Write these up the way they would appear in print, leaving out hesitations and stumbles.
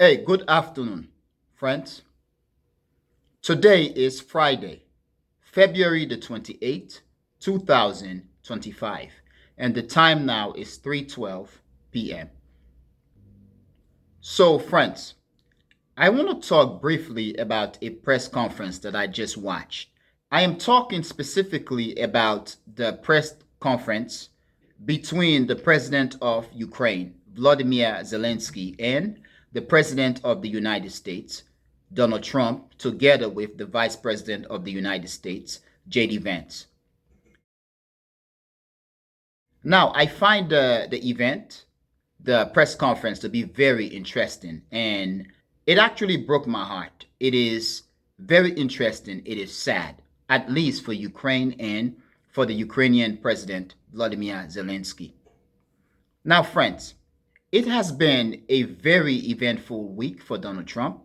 Hey, good afternoon, friends. Today is Friday, February the 28th, 2025, and the time now is 3:12 p.m. So, friends, I want to talk briefly about a press conference that I just watched. I am talking specifically about the press conference between the President of Ukraine, Volodymyr Zelenskyy, and the President of the United States, Donald Trump, together with the Vice President of the United States, J.D. Vance. Now, I find the press conference, to be very interesting, and it actually broke my heart. It is very interesting. It is sad, at least for Ukraine and for the Ukrainian President, Volodymyr Zelenskyy. Now, friends, it has been a very eventful week for Donald Trump.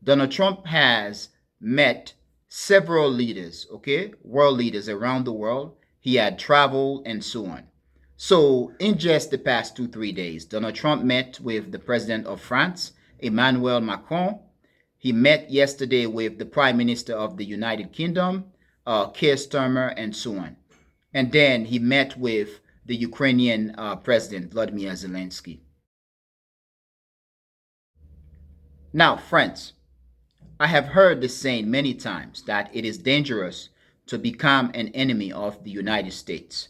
Donald Trump has met several leaders, okay, world leaders around the world. He had traveled and so on. So, in just the past 2, 3 days, Donald Trump met with the president of France, Emmanuel Macron. He met yesterday with the Prime Minister of the United Kingdom, Keir Starmer, and so on. And then he met with the Ukrainian President Volodymyr Zelenskyy. Now, friends, I have heard this saying many times that it is dangerous to become an enemy of the United States.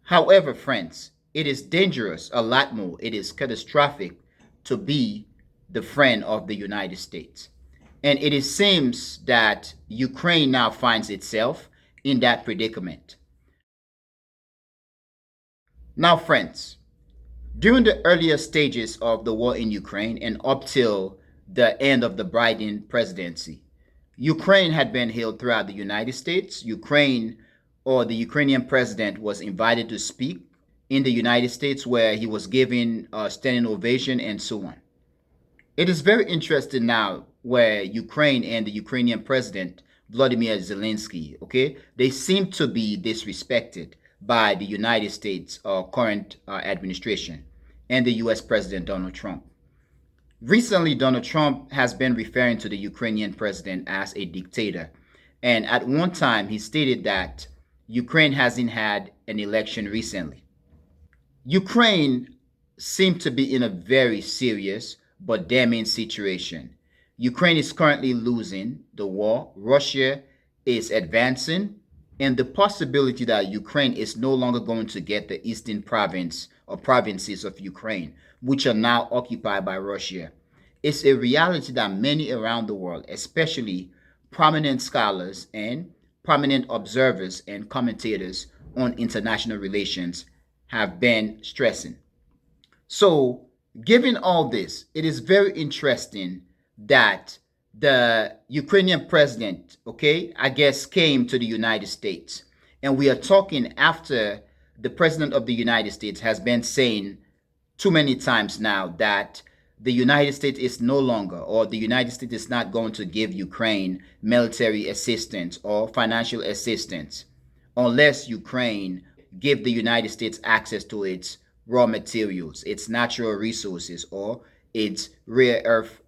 However, friends, it is dangerous a lot more. It is catastrophic to be the friend of the United States. And it seems that Ukraine now finds itself in that predicament. Now, friends, during the earlier stages of the war in Ukraine and up till the end of the Biden presidency, Ukraine had been hailed throughout the United States. The Ukrainian president was invited to speak in the United States, where he was given a standing ovation and so on. It is very interesting now where Ukraine and the Ukrainian president, Volodymyr Zelenskyy, okay, they seem to be disrespected by the United States current administration and the US President Donald Trump. Recently, Donald Trump has been referring to the Ukrainian president as a dictator. And at one time, he stated that Ukraine hasn't had an election recently. Ukraine seemed to be in a very serious but damning situation. Ukraine is currently losing the war. Russia is advancing, and the possibility that Ukraine is no longer going to get the eastern province or provinces of Ukraine, which are now occupied by Russia, is a reality that many around the world, especially prominent scholars and prominent observers and commentators on international relations, have been stressing. So, given all this, it is very interesting that the Ukrainian president, okay, I guess came to the United States. And we are talking after the president of the United States has been saying too many times now that the United States is no longer, or the United States is not going to give Ukraine military assistance or financial assistance unless Ukraine give the United States access to its raw materials, its natural resources, or its rare earth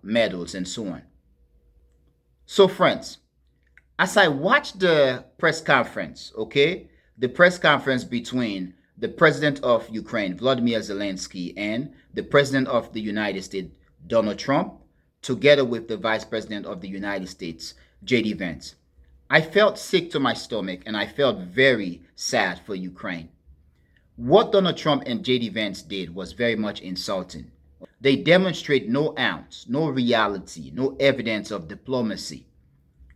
metals, and so on. So, friends, as I watched the press conference, okay, the press conference between the president of Ukraine, Volodymyr Zelenskyy, and the president of the United States, Donald Trump, together with the vice president of the United States, J.D. Vance, I felt sick to my stomach and I felt very sad for Ukraine. What Donald Trump and J.D. Vance did was very much insulting. They demonstrate no ounce, no reality, no evidence of diplomacy.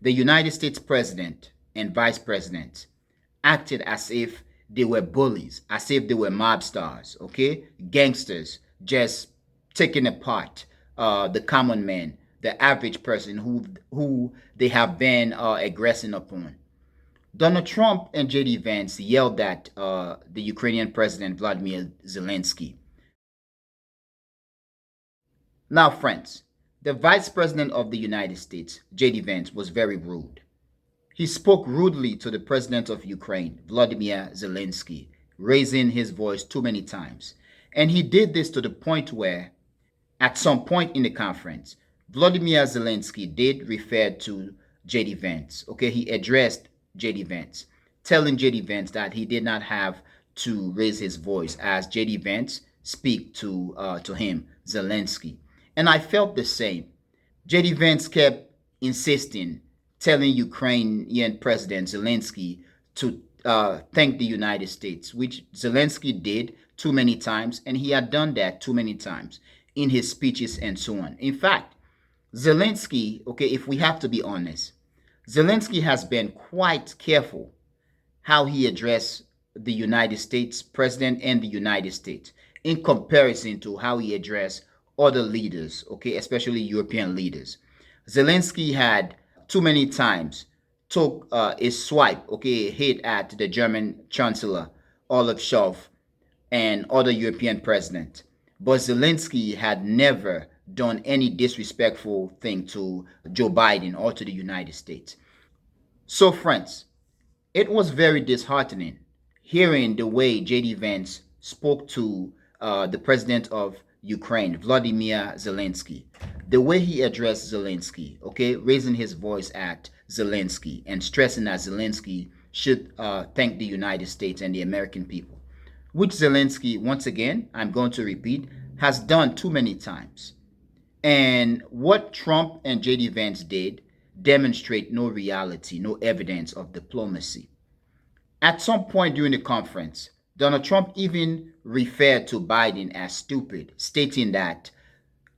The United States president and vice president acted as if they were bullies, as if they were mob stars, okay? Gangsters just taking apart the common man, the average person who they have been aggressing upon. Donald Trump and J.D. Vance yelled at the Ukrainian president, Volodymyr Zelenskyy. Now, friends, the vice president of the United States, J.D. Vance, was very rude. He spoke rudely to the president of Ukraine, Volodymyr Zelenskyy, raising his voice too many times. And he did this to the point where, At some point in the conference, Volodymyr Zelensky did refer to JD Vance. Okay, he addressed JD Vance, telling JD Vance that he did not have to raise his voice as JD Vance speak to him, Zelensky. And I felt the same. JD Vance kept insisting, telling Ukrainian President Zelensky to thank the United States, which Zelensky did too many times, and he had done that too many times in his speeches and so on. In fact, Zelensky, okay, if we have to be honest, Zelensky has been quite careful how he addressed the United States president and the United States in comparison to how he addressed other leaders, okay, especially European leaders. Zelensky had too many times took a swipe, okay, a hit at the German Chancellor Olaf Scholz and other European presidents. But Zelensky had never done any disrespectful thing to Joe Biden or to the United States. So, friends, it was very disheartening hearing the way JD Vance spoke to the president of Ukraine, Volodymyr Zelensky. The way he addressed Zelensky, okay, raising his voice at Zelensky and stressing that Zelensky should thank the United States and the American people, which Zelensky, once again, I'm going to repeat, has done too many times. And what Trump and JD Vance did demonstrate no reality, no evidence of diplomacy. At some point during the conference, Donald Trump even referred to Biden as stupid, stating that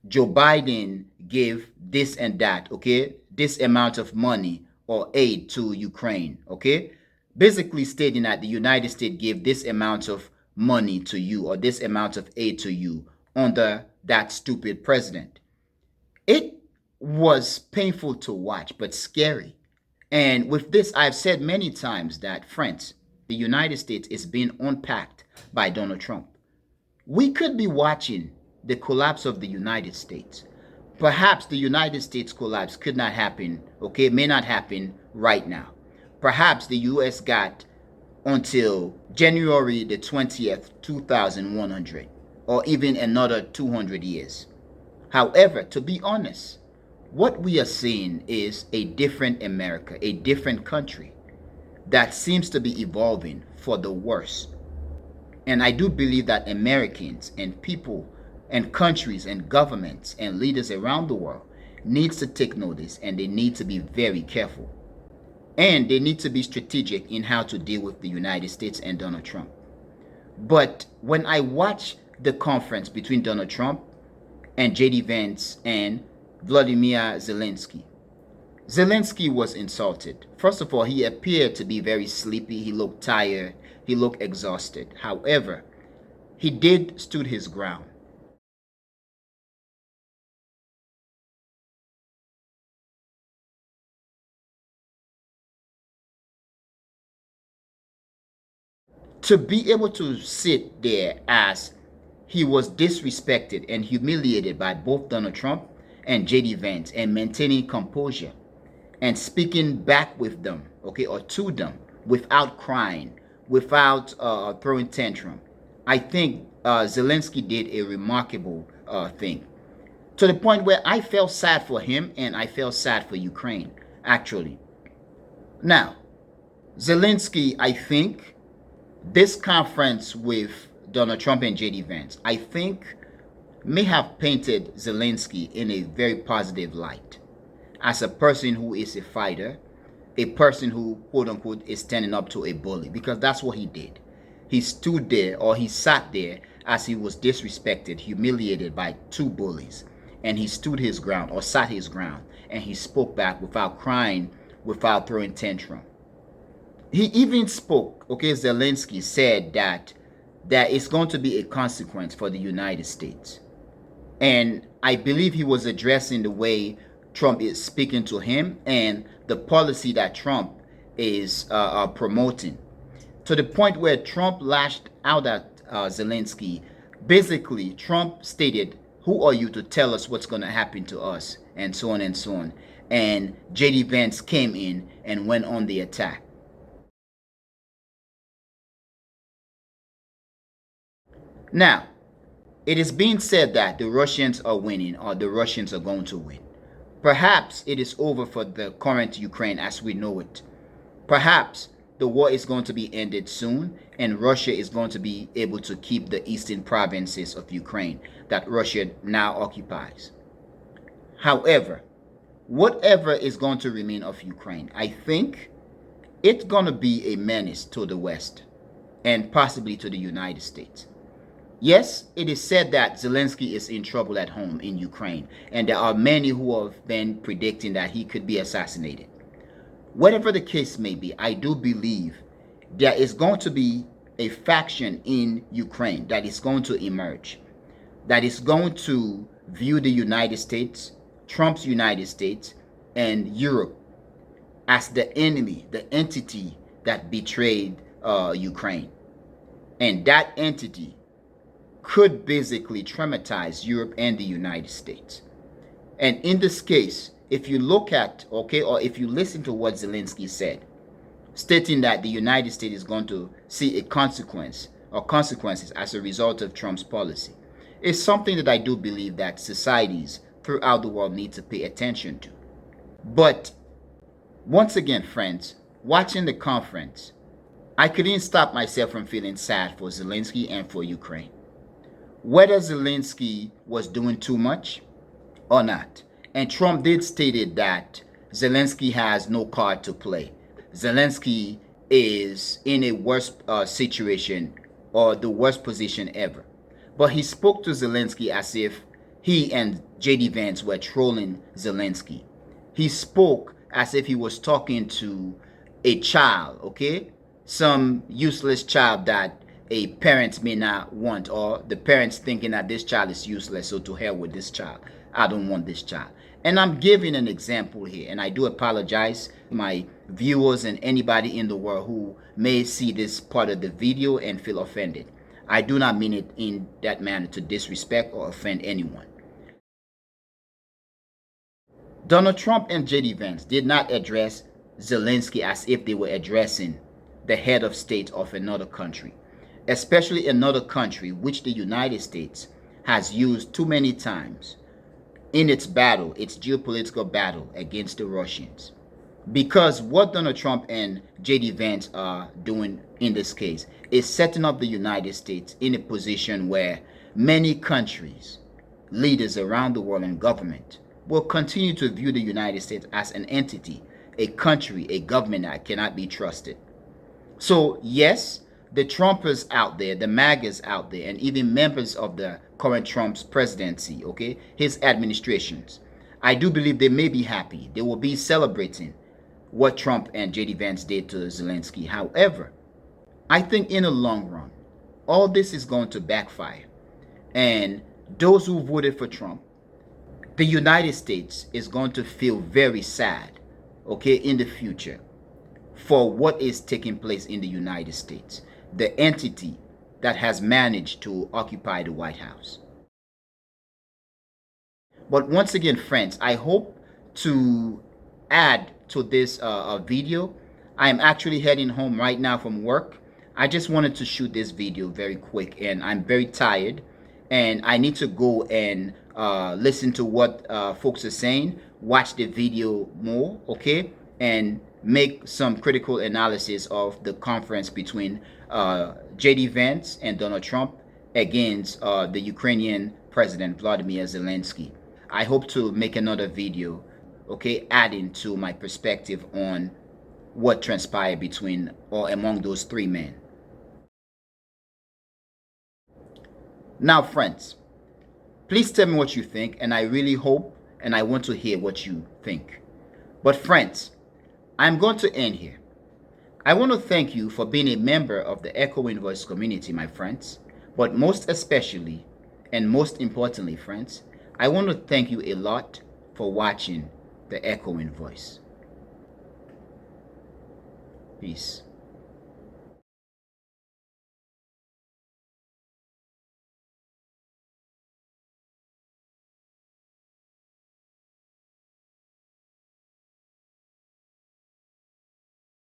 Joe Biden gave this and that, okay, this amount of money or aid to Ukraine, okay, basically stating that the United States gave this amount of money to you or this amount of aid to you under that stupid president. It was painful to watch, but scary. And with this, I've said many times that, friends, the United States is being unpacked by Donald Trump. We could be watching the collapse of the United States. Perhaps the United States collapse could not happen, okay, may not happen right now. Perhaps the US got until January the 20th, 2100, or even another 200 years. However, to be honest, what we are seeing is a different America, a different country that seems to be evolving for the worse. And I do believe that Americans and people and countries and governments and leaders around the world needs to take notice, and they need to be very careful. And they need to be strategic in how to deal with the United States and Donald Trump. But when I watch the conference between Donald Trump and JD Vance and Volodymyr Zelensky, Zelensky was insulted. First of all, he appeared to be very sleepy. He looked tired. He looked exhausted. However, he did stood his ground. To be able to sit there as he was disrespected and humiliated by both Donald Trump and JD Vance and maintaining composure and speaking back with them, okay, or to them without crying, without throwing tantrum. I think Zelensky did a remarkable thing to the point where I felt sad for him and I felt sad for Ukraine, actually. Now, Zelensky, I think this conference with Donald Trump and JD Vance, I think, may have painted Zelensky in a very positive light as a person who is a fighter, a person who, quote unquote, is standing up to a bully, because that's what he did. He stood there, or he sat there as he was disrespected, humiliated by two bullies, and he stood his ground or sat his ground, and he spoke back without crying, without throwing tantrum. He even spoke, okay, Zelensky said that there is going to be a consequence for the United States. And I believe he was addressing the way Trump is speaking to him and the policy that Trump is promoting, to the point where Trump lashed out at Zelensky. Basically, Trump stated, "Who are you to tell us what's going to happen to us?" and so on and so on. And JD Vance came in and went on the attack. Now, It is being said that the Russians are winning or the Russians are going to win. Perhaps it is over for the current Ukraine as we know it. Perhaps the war is going to be ended soon and Russia is going to be able to keep the eastern provinces of Ukraine that Russia now occupies. However, whatever is going to remain of Ukraine, I think it's going to be a menace to the West and possibly to the United States. Yes, it is said that Zelensky is in trouble at home in Ukraine, and there are many who have been predicting that he could be assassinated. Whatever the case may be, I do believe there is going to be a faction in Ukraine that is going to emerge, that is going to view the United States, Trump's United States, and Europe as the enemy, the entity that betrayed Ukraine. And that entity could basically traumatize Europe and the United States. And in this case, if you look at, okay, or if you listen to what Zelensky said, stating that the United States is going to see a consequence or consequences as a result of Trump's policy, it's something that I do believe that societies throughout the world need to pay attention to. But once again, friends, watching the conference, I couldn't stop myself from feeling sad for Zelensky and for Ukraine. Whether Zelensky was doing too much or not. And Trump did stated that Zelensky has no card to play. Zelensky is in a worse situation or the worst position ever. But he spoke to Zelensky as if he and JD Vance were trolling Zelensky. He spoke as if he was talking to a child, okay? Some useless child that a parent may not want, or the parents thinking that this child is useless, so to hell with this child. I don't want this child. And I'm giving an example here, and I do apologize to my viewers and anybody in the world who may see this part of the video and feel offended. I do not mean it in that manner to disrespect or offend anyone. Donald Trump and JD Vance did not address Zelensky as if they were addressing the head of state of another country, especially another country which the United States has used too many times in its battle, its geopolitical battle against the Russians. Because what Donald Trump and JD Vance are doing in this case is setting up the United States in a position where many countries, leaders around the world and government will continue to view the United States as an entity, a country, a government that cannot be trusted. So yes, the Trumpers out there, the MAGAs out there, and even members of the current Trump's presidency, okay, his administrations, I do believe they may be happy. They will be celebrating what Trump and JD Vance did to Zelensky. However, I think in the long run, all this is going to backfire. And those who voted for Trump, the United States is going to feel very sad, okay, in the future for what is taking place in the United States, the entity that has managed to occupy the White House. But once again, friends, I hope to add to this video. I am actually heading home right now from work. I just wanted to shoot this video very quick, and I'm very tired, and I need to go and listen to what folks are saying, watch the video more, okay, and make some critical analysis of the conference between JD Vance and Donald Trump against the Ukrainian President Volodymyr Zelenskyy. I hope to make another video, okay, adding to my perspective on what transpired between or among those three men. Now, friends, please tell me what you think, and I really hope and I want to hear what you think. But friends, I'm going to end here. I want to thank you for being a member of the Echoing Voice community, my friends. But most especially, and most importantly, friends, I want to thank you a lot for watching the Echoing Voice. Peace.